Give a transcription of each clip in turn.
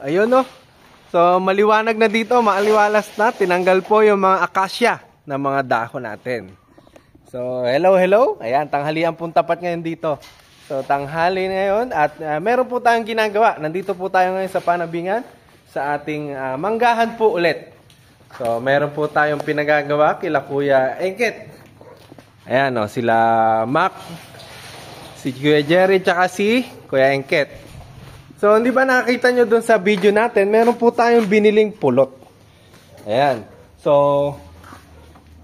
Ayun no. So maliwanag na dito, maaliwalas na. Tinanggal po yung mga akasya na mga dahon natin. So hello. Ayan, tanghalian pong tapat ngayon dito. So tanghali ngayon at meron po tayong ginagawa. Nandito po tayo ngayon sa Panabingan sa ating manggahan po ulit. So meron po tayong pinagagawa kila Kuya Engket. Ayan o, sila Mac, si Kuya Jerry, tsaka si Kuya Engket. So, hindi ba nakakita nyo dun sa video natin, meron po tayong biniling pulot. Ayan. So,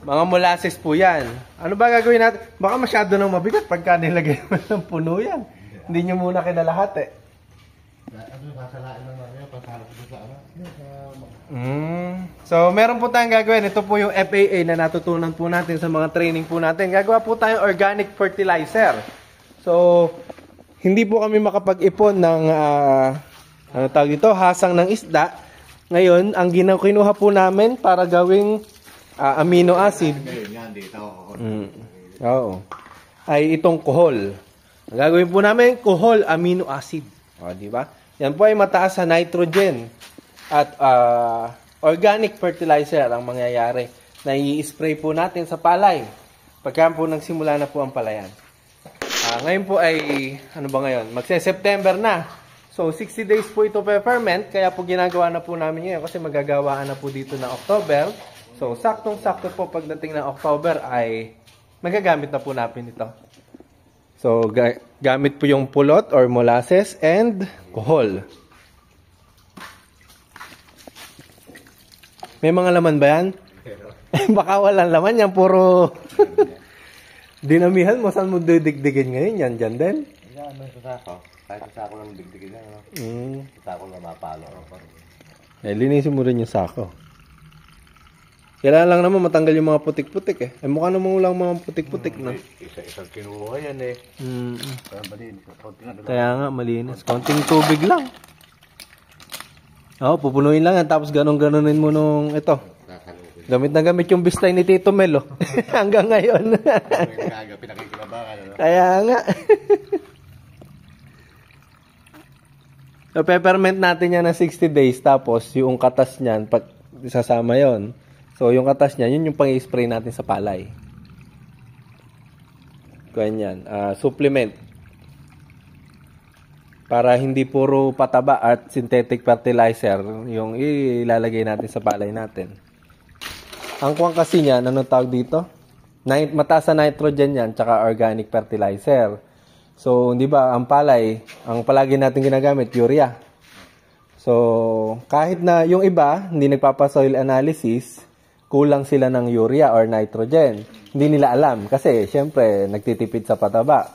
mga molasses po yan. Ano ba gagawin natin? Baka masyado nang mabigat pagka nilagay mo ng puno yan. Hindi nyo muna kinalahat eh. So, meron po tayong gagawin. Ito po yung FAA na natutunan po natin sa mga training po natin. Gagawa po tayong organic fertilizer. So, hindi po kami makapag-ipon ng ano tawag dito, hasang ng isda. Ngayon, ang kinuha po namin para gawing amino acid. Oo. Ay itong kohol. Ang gagawin po namin, kohol amino acid. O, di ba? Yan po ay mataas sa nitrogen at organic fertilizer ang mangyayari na i-spray po natin sa palay pagka po nagsimula na po ang palayan. Ngayon po ay, ano ba ngayon? Magse-September na. So, 60 days po ito pe-ferment. Kaya po ginagawa na po namin ngayon kasi magagawaan na po dito na October. So, saktong-sakto po pagdating ng October ay magagamit na po natin ito. So, gamit po yung pulot or molasses and kohol. May mga laman ba yan? Baka walang laman yan. Puro dinamihan mo. Saan mo didigdigin ngayon yan? Dyan din? Yan, sa sako. Kahit sa sako lang digdigin yan. No? Sa sako lang mapalo. Linisin mo rin yung sako. Kailangan lang naman matanggal yung mga putik-putik eh. Mukha namang ulang mga putik-putik na. Isa-isang kinuha yan eh. Kaya nga, malinis. Konting tubig lang. Oo, pupunuin lang yan. Tapos ganon-ganonin mo nung ito. Gamit na gamit yung bistay ni Tito Mel, oh. Hanggang ngayon. Kaya nga. So, peppermint natin yan na 60 days. Tapos, yung katas niyan, pag isasama yon. So, yung katas niyan, yun yung pang-spray natin sa palay. Kaya yan. Supplement. Para hindi puro pataba at synthetic fertilizer yung ilalagay natin sa palay natin. Ang kuwang kasi niyan, anong tawag dito? Mataas sa nitrogen yan, tsaka organic fertilizer. So, di ba, ang palay, ang palagi natin ginagamit, urea. So, kahit na yung iba, hindi nagpapasoil analysis, kulang sila ng urea or nitrogen. Hindi nila alam kasi, syempre, nagtitipid sa pataba.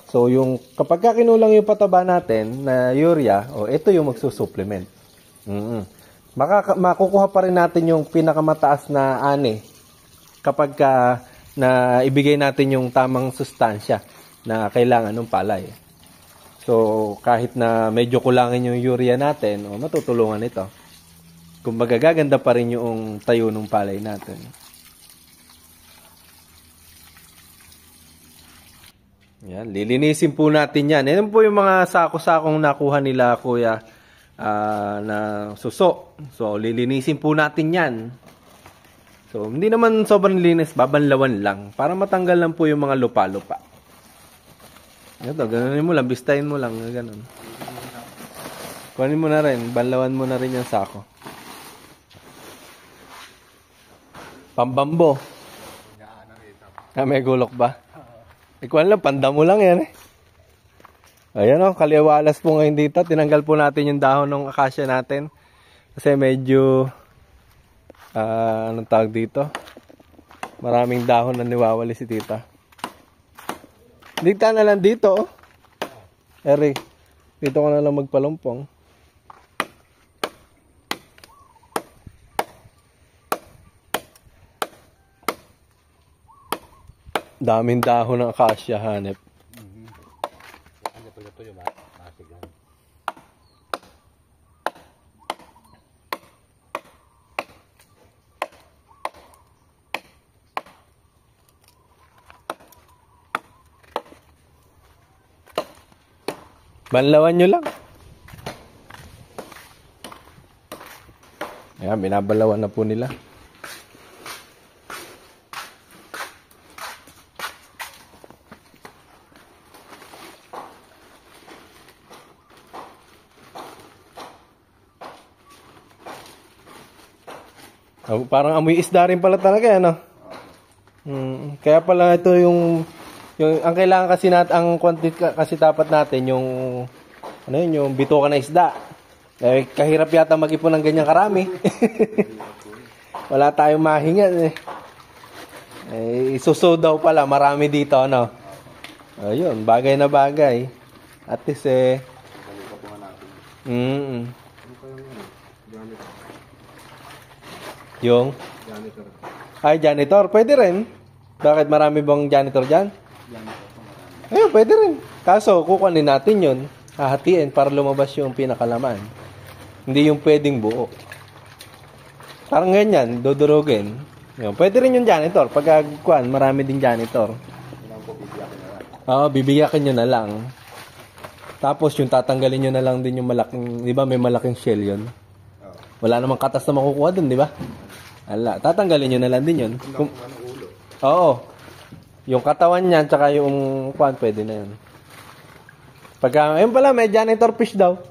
So, kapag kinulang yung pataba natin na urea, ito yung magsusupplement. Makukuha pa rin natin yung pinakamataas na ani kapag na ibigay natin yung tamang sustansya na kailangan ng palay. So, kahit na medyo kulangin yung urea natin, matutulungan ito. Kumbaga, gaganda pa rin yung tayo ng palay natin. Yan, lilinisin po natin yan. Yan po yung mga sako-sakong nakuha nila, Kuya, na suso. So, lilinisin po natin yan. So, hindi naman sobrang linis, babanlawan lang. Para matanggal lang po yung mga lupa-lupa. Ito, ganonin mo lang, bistayin mo lang, gano'n. Kunin mo na rin, banlawan mo na rin yung sako. Pambambo. May gulok ba? Ikuan lang, pandamo lang yan eh. Ayan o, kaliwalas po ngayon dito. Tinanggal po natin yung dahon ng akasya natin. Kasi medyo, anong tawag dito? Maraming dahon na niwawali si tita. Dito na lang dito oh. Eric, dito ko na lang magpalumpong. Daming dahon ng akasya, hanep. Banlawan nyo lang. Ayan, binabalawan na po nila. Oh, parang amoy isda rin pala talaga, ano? Kaya pala ito yung ang kailangan kasi ang quantity kasi dapat natin yung ano yun, yung bituka na isda. Eh, kahirap yata mag-ipon ng ganyan karami. Wala tayong mahinga eh. Isuso daw pala, marami dito, ano? Ayun, bagay na bagay. At least yung Janitor. ay, janitor. Pwede rin. Bakit marami bang janitor dyan? Ayun, pwede rin. Kaso, kukunin natin yun. Hahatiin para lumabas yung pinakalaman. Hindi yung pwedeng buo. Parang ganyan, dudurugin. Yun, pwede rin yung janitor. Pag marami din janitor. Oo, bibiyakin nyo na lang. Tapos yung tatanggalin nyo na lang din yung malaking, di ba may malaking shell yun? Wala namang katas na makukuha dun, di ba? Ala, tatanggalin nyo na lang din yun. Oo. Yung katawan niyan, tsaka yung kwan, pwede na yun. Pagka, ayun pala, may janitor fish daw.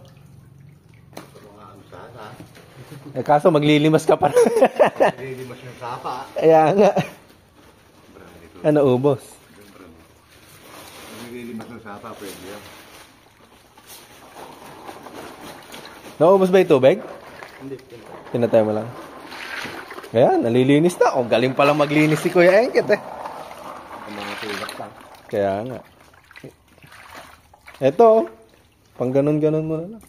Kaso maglilimas ka pa. Maglilimas ng sapa. Kaya nga. Ano, ubos? Maglilimas ng sapa, pwede yan. Naubos ba yung tubig? Hindi. Pinatay mo lang. Ayan, nalilinis na. Oh, galing pala maglinis si Kuya Engket eh. Ang mga tulak lang. Kaya nga. Eto, pang ganun-ganun mo na lang.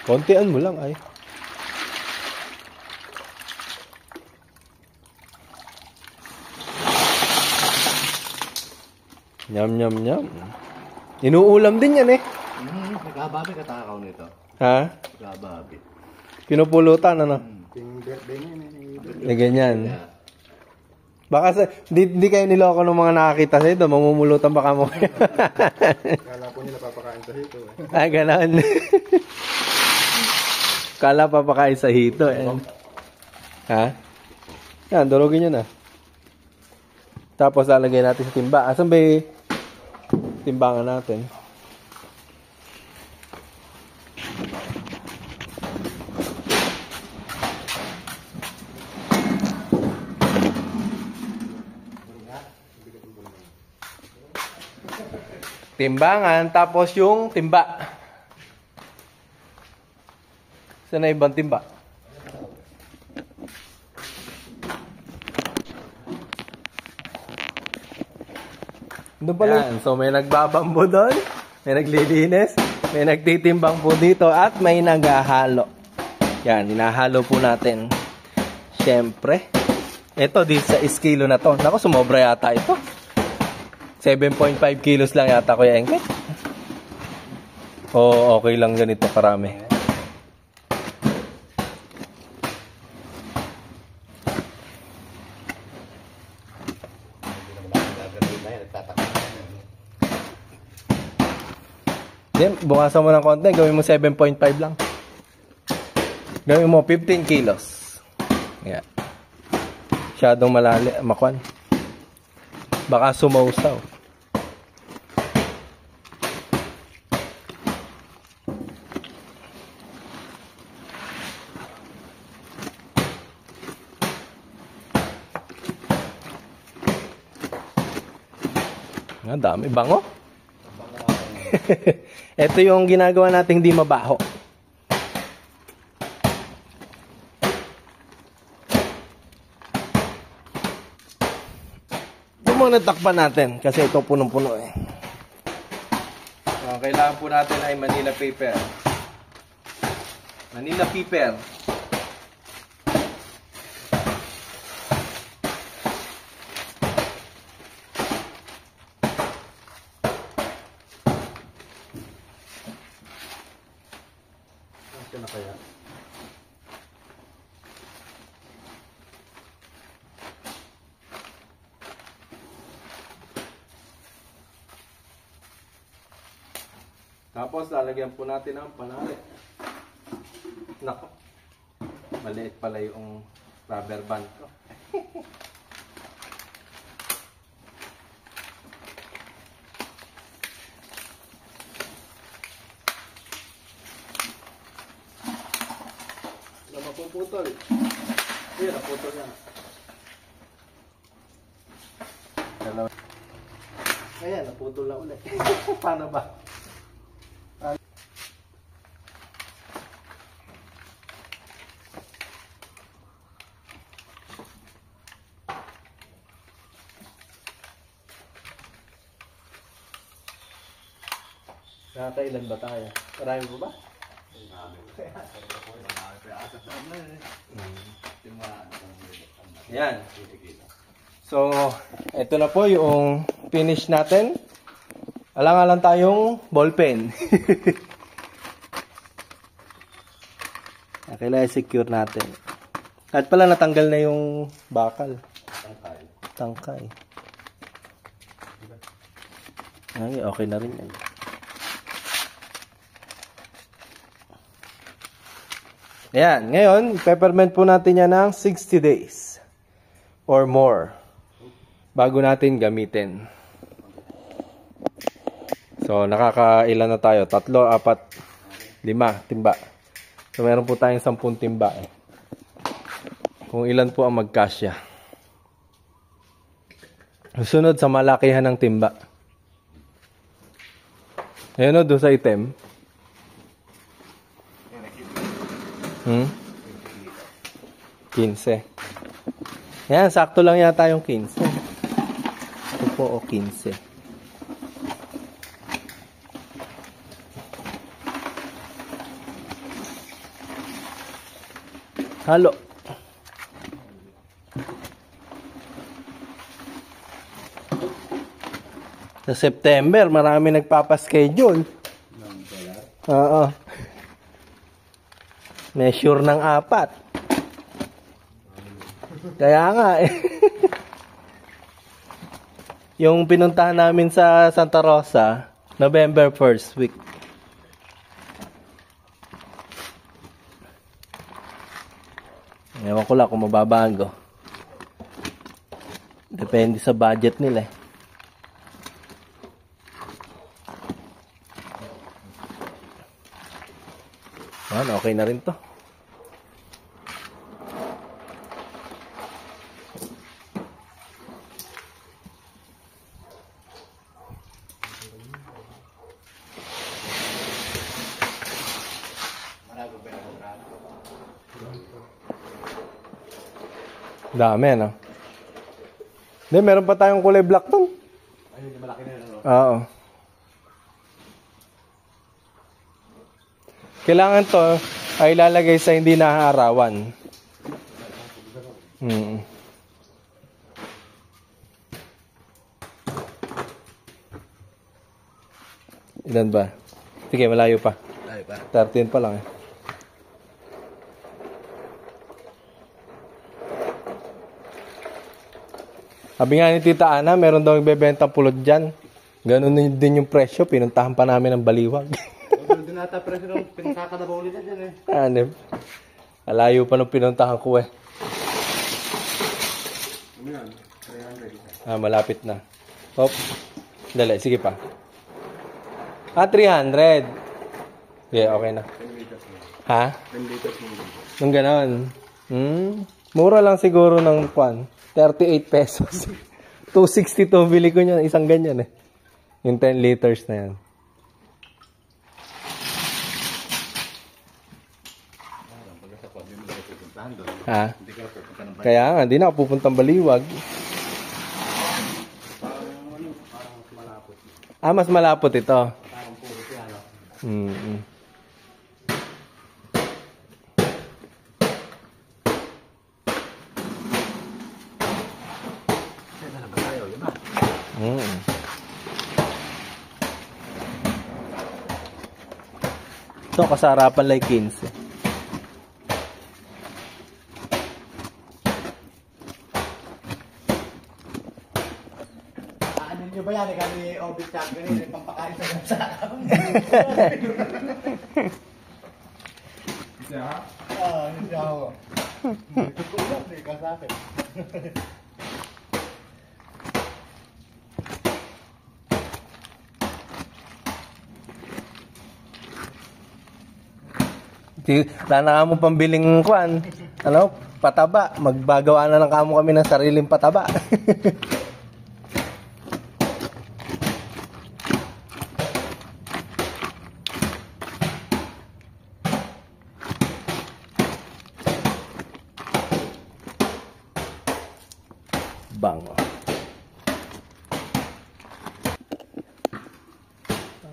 Kontian mo lang ay. Nyam, nyam, nyam. Inuulam din yan eh. Nagkababi katakaw nito. Ha? Nagkababi. Pinupulutan ano? Ting birthday niya. Eh, ganyan. Baka di kayo niloko ng mga nakakita sa ito. Mamumulutan baka mo. Kala po nila papakain sa hito eh. Ay, gano'n. Kala papakain sa hito eh. Ha? Yan, durugin nyo na. Tapos lalagay natin sa timba. Asan ba yung timbangan natin? Timbangan, tapos yung timba. Saan na ibang timba? Doon pala. Yan. So may nagbabambo doon, may naglilinis, may nagtitimbang po dito, at may naghahalo. Yan, hinahalo po natin. Siyempre. Ito, dito sa iskilo na to. Naku, sumobra yata ito. 7.5 kilos lang yata, Kuya Engket. Oo, okay lang ganito karami. Then, bukasan mo ng konti, gawin mo 7.5 lang. Gawin mo 15 kilos. Yeah. Masyadong makwan. Baka sumausaw. Ang dami bango. Ito yung ginagawa nating di mabaho. Ito muna takpan natin kasi ito punong-puno eh. So, kailangan po natin ay Manila paper. Manila paper. Na kaya. Tapos lalagyan po natin ng panali. Nako. Maliit pala yung rubber band ko. Wala mapuputol. Ayan, naputol na. Dalawa. Ayan, naputol na ulit. Paano ba? Nakakailan ba tayo? Marami po ba? Yan. So, ito na po yung finish natin. Alang-alang tayong ballpen. Kailangan secure natin. At pala natanggal na yung bakal. Tangkay. Ay, okay na rin yan. Ayan, ngayon, peppermint po natin yan ng 60 days or more bago natin gamitin. So, nakakailan na tayo? 3, 4, 5 timba. So, meron po tayong 10 timba. Kung ilan po ang magkasya. Sunod sa malakihan ng timba. Ayun o, doon sa item. 15. Yan, sakto lang yata yung 15. Ito po o 15. Halo. Sa September, marami nagpapaschedule. Oo. Measure ng 4. Kaya nga eh. Yung pinuntahan namin sa Santa Rosa, November 1st week. Ewan ko lang kung mababago. Depende sa budget nila eh. Okay na rin to. Dami, no? Hindi, meron pa tayong kulay black to. Ayun, malaki na yun. Oo. Kailangan to ay ilalagay sa hindi nahaarawan. Ilan ba? Sige, malayo pa. Ay, pa. 13 pa lang eh. Sabi nga ni Tita Ana, meron daw ibebentang pulot dyan. Ganun din yung presyo. Pinuntahan pa namin ng Baliwag. Doon nata presyo ng pinakakadabaw nila dyan eh. Ano? Alayo pa nung pinuntahan ko eh. Ano yan? 300. Malapit na. Hop. Dali, sige pa. 300. Yeah, okay na. 10 liters mo. Ha? 10 liters mo. Nung ganon. Mura lang siguro ng 38 pesos. 262 bili ko niyan, isang ganyan eh. Yung 10 liters na yan. Ha? Kaya nga, hindi na ako pupuntang Baliwag. Mas malapot ito. Ito, kasarapan like 15. Ano nyo ba yan? Kami orbit ganito, pampakain sa gansa. Hindi siya ako. Dito ko lang, hindi ka sa akin. Wala na kamo pambiling kwan. Ano? Pataba. Magbagawa na lang kamo kami ng sariling pataba. Bango.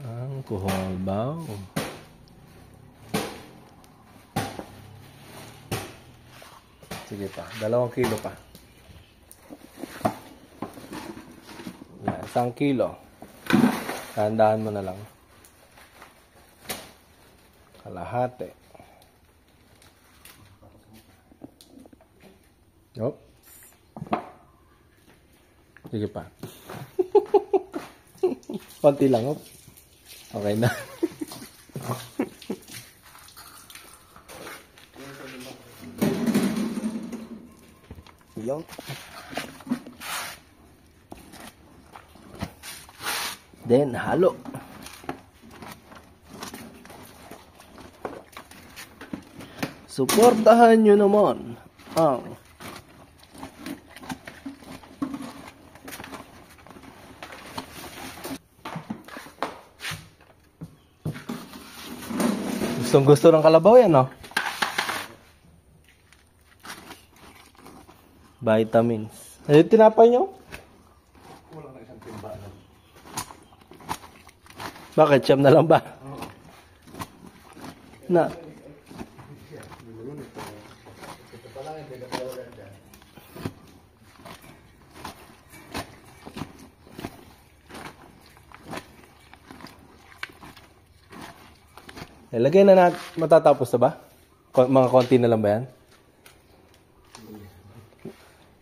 Ang kuholbaw. Sige pa, 2 kilo pa. Yan, 1 kilo. Tandaan mo na lang. Kalahati. Oh. Sige pa. Konti lang, oh. Okay na. Yung. Then, halo. Suportahan nyo naman ang gustong-gusto ng kalabaw yan, no? Vitamins. Ano yung tinapay nyo? Kulang na isang timba. Bakit? Siyam na lang ba? Na. Ito pa lang, hindi ka tawagan dyan. Ilagay na natin. Matatapos na ba? Mga konti na lang ba yan?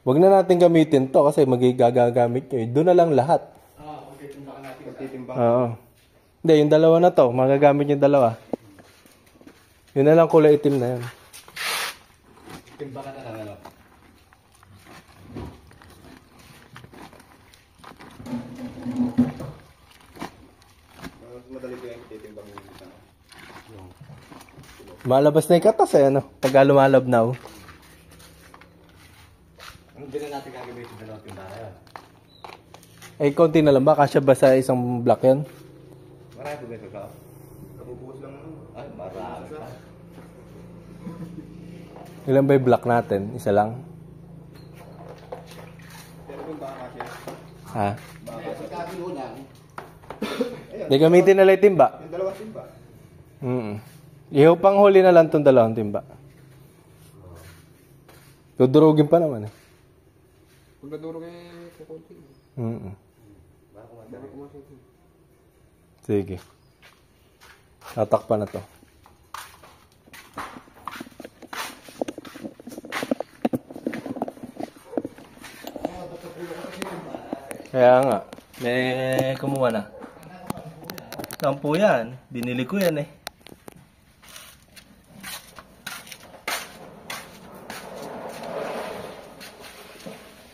Huwag na natin gamitin to kasi magigagamit nyo. Doon na lang lahat. Okay, timbakan natin. Pagtitimbang. Oo. Hindi, yung dalawa na to. Magagamit yung dalawa. Yun na lang kulay itim na yan. Timbakan na lang, ano? Madali ko yung titimbang yung isa. Malabas na yung katas eh, ano? Pagka lumalabnaw. Hindi na natin gagamitin sa dalawang timbakan yun. Eh, konti na lang ba? Kasya ba sa isang block yan? Marami po ganito ka? Kapupuhos lang. Ay, marami pa. Ilan ba yung block natin? Isa lang? Pero kung baka kasi, Ha? baka sa kakilo lang. Di gamitin na lang yung timba. Yung dalawang timba. Ihaw pang huli na lang itong 2 timba. Dudurugin pa naman eh. Kung naduro kayo kukunti. Baka kumasok. Sige. Tatakpan na to. Kaya nga. May kumuha na. Sampo yan. Binili ko yan eh.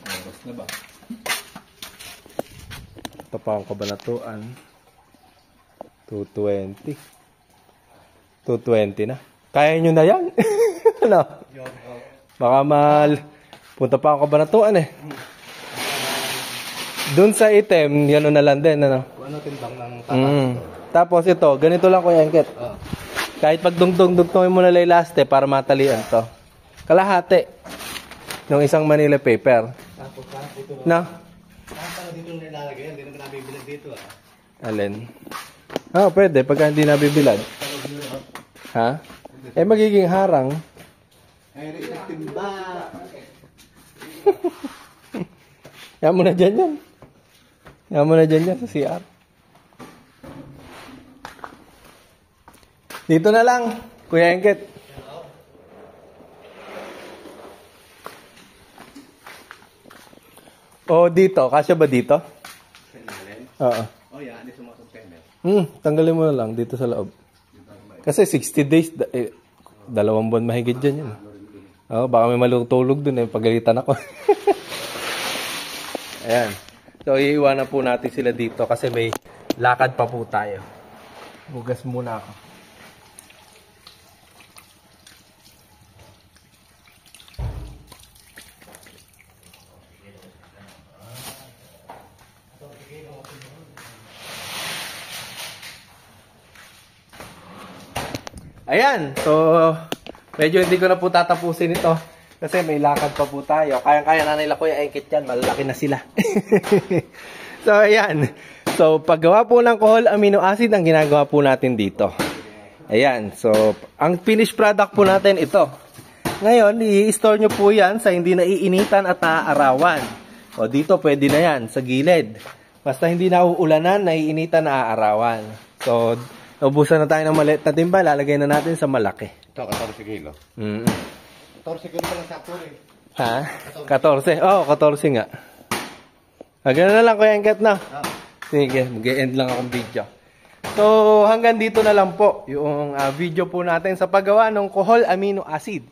Oras na ba? Ito pa ang kabanatuan. 220. 220 na. Kaya nyo na yan. Ano? Baka punta pa ang kabanatuan eh. Doon sa item, yan na lang din. Ano? Ano timbang ng tapat? Tapos ito, ganito lang Kuya Engket. Kahit pag dugtong-dugtongin mo na laste para matalian to. Kalahati ng isang Manila paper. Tapos ha, dito na. Na? Para dito na nilalagay yan, hindi na nabibilag dito Alin? Pwede. Pagka hindi nabibilad. Ha? Eh, magiging harang. Ay, timba. Yan mo na dyan yan. Yan mo na dyan yan sa CR. Dito na lang, Kuya Engket. O dito, kasya ba dito? Oo. Oh, yan. Hindi sumasok keme. Tanggalin mo na lang dito sa loob. Kasi 60 days, 2 buwan mahigit dyan yun. Oh, baka may malutulog dun pagalitan ako. Ayan. So, iiwanan po natin sila dito kasi may lakad pa po tayo. Hugas muna ako. Ayan, so medyo hindi ko na po tatapusin ito kasi may lakad pa po tayo. Kaya-kaya na nila Kuya Engkit yan, malalaki na sila. So ayan, so paggawa po ng kohol amino acid ang ginagawa po natin dito. Ayan, so ang finished product po natin ito. Ngayon, i-store nyo po yan sa hindi naiinitan at naaarawan. O dito pwede na yan, sa gilid. Basta hindi nauulanan, naiinitan, naaarawan. So, ubusan na tayo ng maliit na timba, lalagay na natin sa malaki. Ito, 14 kilo. 14 kilo pa lang sakto eh. Ha? 14? Oo, 14 nga. Gano'n na lang Kuya Engkit na. Sige, mag-end lang akong video. So, hanggang dito na lang po yung video po natin sa paggawa ng kohol amino acid.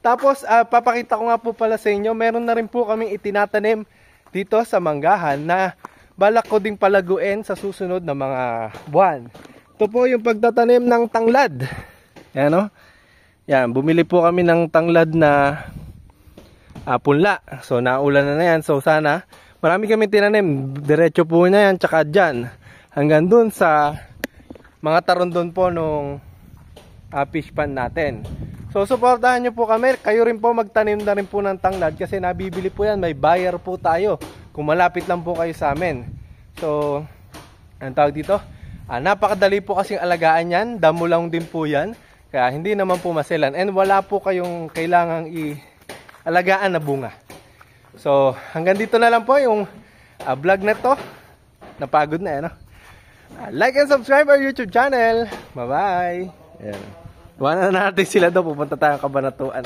Tapos, papakita ko nga po pala sa inyo, meron na rin po kaming itinatanim dito sa manggahan na balak ko ding palaguin sa susunod na mga buwan. Ito po yung pagtatanim ng tanglad. Yan o. Yan, bumili po kami ng tanglad na punla. So, naulan na yan. So, sana, marami kami tinanim. Diretso po na yan, tsaka dyan. Hanggang dun sa mga tarondon po nung fish pan natin. So, supportahan nyo po kami. Kayo rin po magtanim na rin po ng tanglad kasi nabibili po yan. May buyer po tayo. Kung malapit lang po kayo sa amin. So, anong tawag dito? Napakadali po kasing alagaan yan. Damo lang din po yan. Kaya hindi naman po maselan. And wala po kayong kailangang i-alagaan na bunga. So, hanggang dito na lang po yung vlog na to. Napagod na like and subscribe our YouTube channel. Bye-bye. Ayan. Iwanan na natin sila daw. Pupunta tayong Kabanatuan.